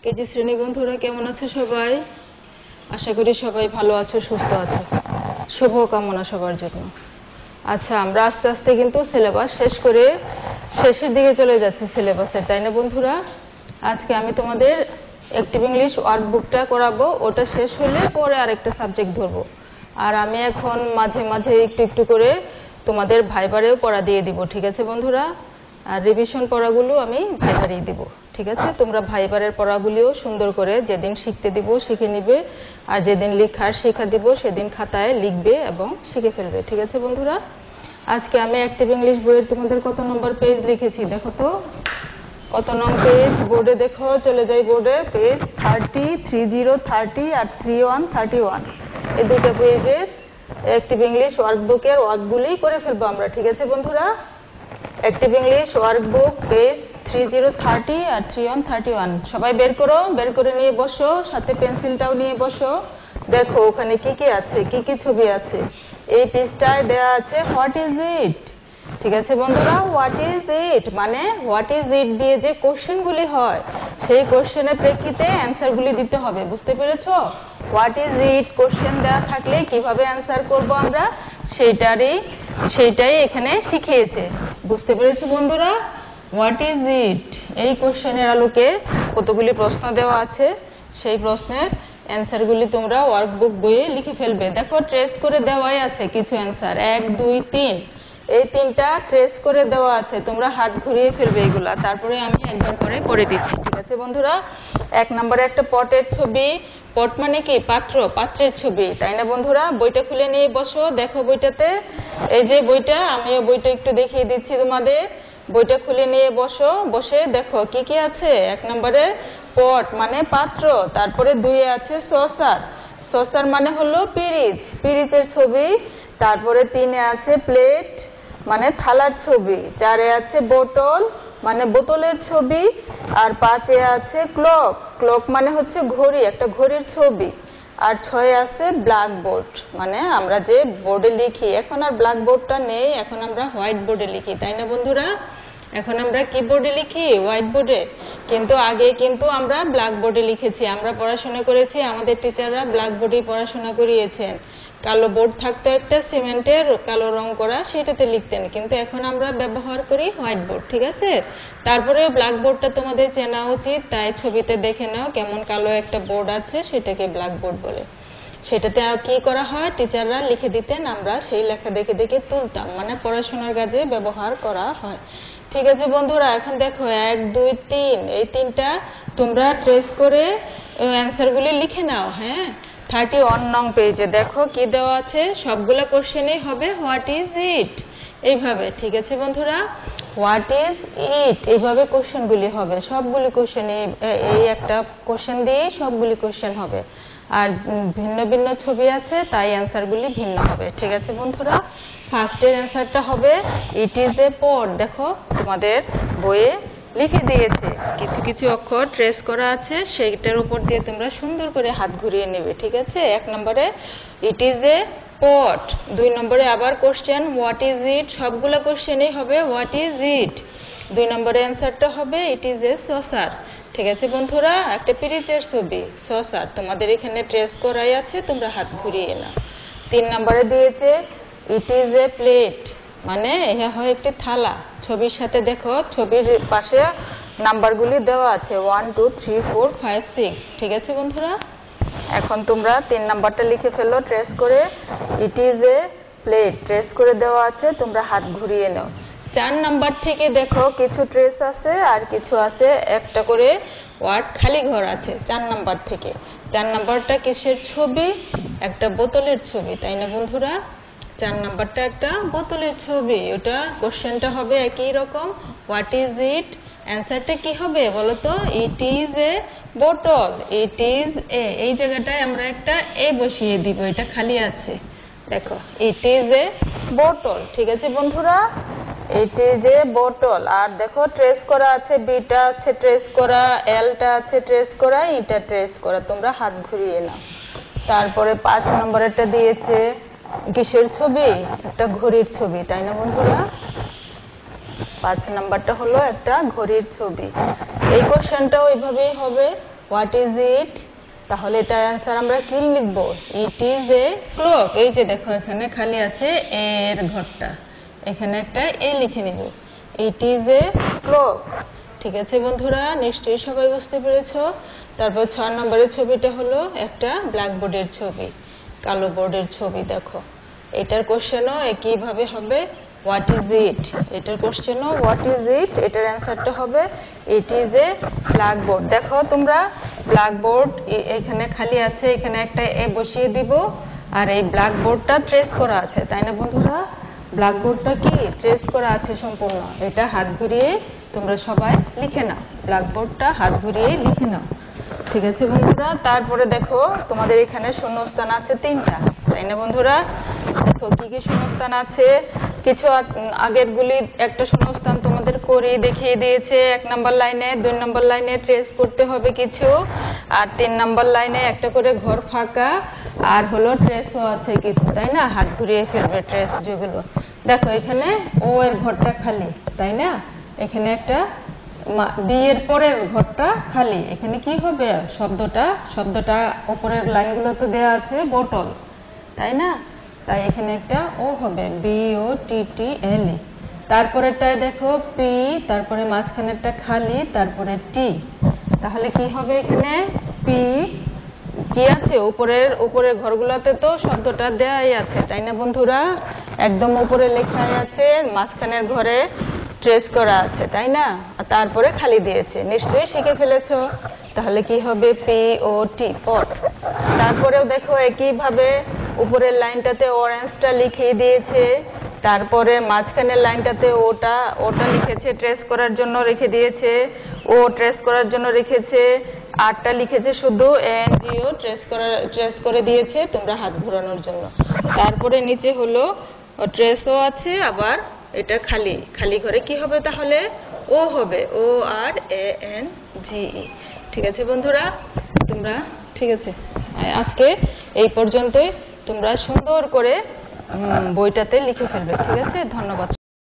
KG শ্রেণী বন্ধুরা কেমন আছো সবাই? আশা করি সবাই ভালো আছো, সুস্থ আছো। শুভ কামনা সবার জন্য। আচ্ছা, আমরা আস্তে আস্তে কিন্তু সিলেবাস শেষ করে শেষের দিকে চলে যাচ্ছি সিলেবাসের, তাই না বন্ধুরা? আজকে আমি তোমাদের অ্যাক্টিভ ইংলিশ ওয়ার্কবুকটা করাবো, ওটা শেষ হলে পরে আরেকটা সাবজেক্ট ধরবো। আর আমি এখন মাঝে মাঝে একটু একটু করে তোমাদের ভাইবারেও পড়া দিয়ে দিব, ঠিক আছে বন্ধুরা? আর রিভিশন পড়াগুলো আমি ভাইবারেই দিব, ঠিক আছে? তোমরা ভাইবারের পড়াগুলিও সুন্দর করে যেদিন শিখতে দিব শিখে নিবে, আর যেদিন লেখার শেখা দিব সেদিন খাতায় লিখবে এবং শিখে ফেলবে, ঠিক আছে বন্ধুরা? আজকে আমি অ্যাক্টিভ ইংলিশ বইয়ের তোমাদের কত নম্বর পেজ লিখেছি দেখো তো, কত নং পেজ বোর্ডে দেখো, চলে যাই বোর্ডে। পেজ 30, 30 আর 31 এই দুটো পেজে অ্যাক্টিভ ইংলিশ ওয়ার্কবুকের ওয়ার্কগুলি করে ফেলবো আমরা, ঠিক আছে বন্ধুরা? অ্যাক্টিভ ইংলিশ ওয়ার্কবুক পেজ 30 আর 31 সবাই বের করো, বের করে নিয়ে বসো, সাথে পেন্সিলটাও নিয়ে বসো। দেখো ওখানে কি কি আছে, কি কি ছবি আছে। এই পেজটায় দেয়া আছে হোয়াট ইজ ইট, ঠিক আছে বন্ধুরা? হোয়াট ইজ ইট মানে হোয়াট ইজ ইট দিয়ে যে কোশ্চেনগুলি হয় সেই কোশ্চেনের প্রেক্ষিতে অ্যান্সারগুলি দিতে হবে, বুঝতে পেরেছো? হোয়াট ইজ ইট কোশ্চেন দেওয়া থাকলে কিভাবে অ্যান্সার করব আমরা সেইটাই এখানে শিখিয়েছে, বুঝতে পেরেছো বন্ধুরা? হোয়াট ইজ ইট এই কোশ্চেনের আলোকে কতগুলি প্রশ্ন দেওয়া আছে, সেই প্রশ্নের অ্যান্সারগুলি তোমরা ওয়ার্কবুক বইয়ে লিখে ফেলবে। দেখো ট্রেস করে দেওয়াই আছে কিছু অ্যান্সার, 1 2 3 এই তিনটা ট্রেস করে দেওয়া আছে, তোমরা হাত ঘুরিয়ে ফেলবে এগুলা, তারপরে আমি একবার করে পড়ে দিচ্ছি, ঠিক আছে বন্ধুরা? 1 নম্বরে একটা পটের ছবি, পট মানে কি পাত্র, পাত্রের ছবি, তাই না বন্ধুরা? বইটা খুলে নিয়ে বসো, দেখো বইটাতে, এই যে বইটা, আমিও বইটা একটু দেখিয়ে দিচ্ছি তোমাদের। বইটা খুলে নিয়ে বসো, বসে দেখো কি কি আছে। 1 নম্বরে পট মানে পাত্র, তারপরে 2 আছে সসার, সসার মানে হলো পিরিচ, পিরিচের ছবি, তারপরে 3 আছে প্লেট মানে থালার ছবি, 4 আছে বোতল মানে বোতলের ছবি, আর 5 আছে ক্লক, ক্লক মানে হচ্ছে ঘড়ি, একটা ঘড়ির ছবি, আর 6 আছে ব্ল্যাকবোর্ড মানে আমরা যে বোর্ডে লিখি, এখন আর ব্ল্যাকবোর্ডটা নেই, এখন আমরা হোয়াইট বোর্ডে লিখি, তাই না বন্ধুরা? এখন আমরা কি বোর্ডে লিখি? হোয়াইট বোর্ডে। কিন্তু আগে কিন্তু আমরা ব্ল্যাকবোর্ডে লিখেছি, আমরা পড়াশোনা করেছি, আমাদের টিচাররা ব্ল্যাকবোর্ডেই পড়াশোনা করিয়েছেন। কালো বোর্ড থাকতো একটা সিমেন্টের কালো রং করা, সেটাতে লিখতেন, কিন্তু এখন আমরা ব্যবহার করি হোয়াইট বোর্ড, ঠিক আছে? তারপরে ব্ল্যাকবোর্ডটা তোমাদের চেনা উচিত, তাই ছবিতে দেখে নাও কেমন কালো একটা বোর্ড আছে, সেটাকে ব্ল্যাকবোর্ড বলে। সেটাতে কি করা হয়, টিচাররা লিখে দিতেন, আমরা সেই লেখা দেখে দেখে তুলতাম, মানে পড়াশোনার কাজে ব্যবহার করা হয়, ঠিক আছে বন্ধুরা? এখন দেখো 1 2 3 এই তিনটা তোমরা ট্রেস করে অ্যান্সারগুলি লিখে নাও। হ্যাঁ, 31 নং পেজে দেখো কি দেওয়া আছে, সবগুলো কোশ্চেনই হবে হোয়াট ইজ ইট এইভাবে, ঠিক আছে বন্ধুরা? হোয়াট ইজ ইট এইভাবে কোশ্চেনগুলি হবে, সবগুলি কোশ্চেন এই একটা কোশ্চেন দিয়ে সবগুলি কোশ্চেন হবে, আর ভিন্ন ভিন্ন ছবি আছে তাই অ্যান্সারগুলি ভিন্ন হবে, ঠিক আছে বন্ধুরা? ফার্স্টের অ্যান্সারটা হবে ইট ইজ এ পট, দেখো তোমাদের বইয়ে লিখে দিয়েছে, কিছু কিছু অক্ষর ট্রেস করা আছে, সেইটার উপর দিয়ে তোমরা সুন্দর করে হাত ঘুরিয়ে নেবে, ঠিক আছে? 1 নম্বরে ইট ইজ এ পট, 2 নম্বরে আবার কোশ্চেন হোয়াট ইজ ইট, সবগুলো কোশ্চেনই হবে হোয়াট ইজ ইট। 2 নম্বরে অ্যান্সারটা হবে ইট ইজ এ সসার, ঠিক আছে বন্ধুরা? একটা পিরিচের ছবি, সসার, তোমাদের এখানে ট্রেস করাই আছে, তোমরা হাত ঘুরিয়ে নাও। 3 নম্বরে দিয়েছে ইট ইজ এ প্লেট মানে এটা হয় একটি থালা, ছবির সাথে দেখো ছবির পাশে নাম্বারগুলি দেওয়া আছে 1 2 3 4 5 6, ঠিক আছে বন্ধুরা? এখন তোমরা 3 নাম্বারটা লিখে ফেলো ট্রেস করে, it is a plate trace করে দেওয়া আছে, তোমরা হাত ঘুরিয়ে নাও। 4 নাম্বার থেকে দেখো কিছু ট্রেস আছে আর কিছু আছে একটা করে ওয়ার্ড খালি ঘর আছে 4 নাম্বার থেকে। 4 নাম্বারটা কিসের ছবি? একটা বোতলের ছবি, তাই না বন্ধুরা? 4 নাম্বারটা একটা বোতলের ছবি, ওটা কোশ্চেনটা হবে একই রকম, হোয়াট ইজ ইট, অ্যান্সারটা কি হবে বলো তো? ইট ইজ এ বোতল, ইট ইজ এ, এই জায়গাটায় আমরা একটা এ বসিয়ে দিব, এটা খালি আছে, দেখো ইট ইজ এ বোতল, ঠিক আছে বন্ধুরা? ইট ইজ এ বোতল, আর দেখো ট্রেস করা আছে, বিটা আছে ট্রেস করা, এলটা আছে ট্রেস করা, ইটা ট্রেস করা, তোমরা হাত ঘুরিয়ে নাও। তারপরে 5 নম্বরেরটা দিয়েছে কিসের ছবি? একটা ঘড়ির ছবি, তাই না বন্ধুরা? 5 নাম্বারটা হলো একটা ঘড়ির ছবি। এই কোশ্চেনটাও এইভাবেই হবে, হোয়াট ইজ ইট, তাহলে এটার অ্যান্সার আমরা কি লিখবো? It is a clock. এই যে দেখো এখানে খালি আছে এর ঘরটা, এখানে একটা এ লিখে নিব, ইট ইজ এ ক্লক। ঠিক আছে বন্ধুরা, নিশ্চয়ই সবাই বুঝতে পেরেছো। তারপর 6 নম্বরের ছবিটা হলো একটা ব্ল্যাকবোর্ডের ছবি, কালো বোর্ডের ছবি। দেখো এটার কোশ্চেনও একইভাবে হবে হোয়াট ইজ ইট, এটার কোশ্চেনও হোয়াট ইজ ইট, এটার অ্যান্সারটা হবে ইট ইজ এ ব্ল্যাকবোর্ড। দেখো তোমরা ব্ল্যাকবোর্ড এখানে খালি আছে, এখানে একটা এ বসিয়ে দিব, আর এই ব্ল্যাকবোর্ডটা ট্রেস করা আছে, তাই না বন্ধুরা? ব্ল্যাকবোর্ডটা কি ট্রেস করা আছে সম্পূর্ণ, এটা হাত ঘুরিয়ে তোমরা সবাই লিখে নাও, ব্ল্যাকবোর্ডটা হাত ঘুরিয়ে লিখে নাও। ঠিক আছে বন্ধুরা, তারপরে দেখো তোমাদের এখানে শূন্যস্থান আছে 3টা, তাই না বন্ধুরা? দেখো কি কি শূন্যস্থান আছে, কিছু আগের গুলি একটা শূন্যস্থান তোমাদের করে দেখিয়ে দিয়েছে। 1 নম্বর লাইনে, 2 নম্বর লাইনে ট্রেস করতে হবে কিছু, আর 3 নম্বর লাইনে একটা করে ঘর ফাঁকা, আর হলো ট্রেসও আছে কিছু, তাই না? হাত ঘুরিয়ে ফেলবে ট্রেস যেগুলো। দেখো এখানে ও এর ঘরটা খালি, তাই না? এখানে একটা বি এর পরের ঘরটা খালি, এখানে কি হবে? শব্দটা উপরের লাইনগুলো তো দেওয়া আছে বোতল, তাই না? তাই এখানে একটা ও হবে, BOTTL। তারপরেরটায় দেখো পি, তারপরে মাঝখানেরটা খালি, তারপরে টি, তাহলে কি হবে? এখানে পি কি আছে উপরের ঘরগুলোতে তো শব্দটা দেয়াই আছে, তাই না বন্ধুরা? একদম উপরে লেখাই আছে, মাঝখানের ঘরে ট্রেস করা আছে, তাই না? আর তারপরে খালি দিয়েছে, নিশ্চয়ই শিখে ফেলেছো। তাহলে কি হবে? POT, পট। তারপরেও দেখো একইভাবে উপরের লাইনটাতে অরেঞ্জটা লিখে দিয়েছে, তারপরে মাঝখানের লাইনটাতে ওটা লিখেছে, ট্রেস করার জন্য রেখে দিয়েছে, ও ট্রেস করার জন্য রেখেছে, আরটা লিখেছে শুধু NGO ট্রেস করে দিয়েছে তোমরা হাত ঘোরানোর জন্য। তারপরে নিচে হলো ট্রেসও আছে, আবার এটা খালি ঘরে কি হবে? তাহলে ও হবে, ORANGE। ঠিক আছে বন্ধুরা, তোমরা ঠিক আছে, আজকে এই পর্যন্তই। তোমরা সুন্দর করে বইটাতে লিখে ফেলবে। ঠিক আছে, ধন্যবাদ।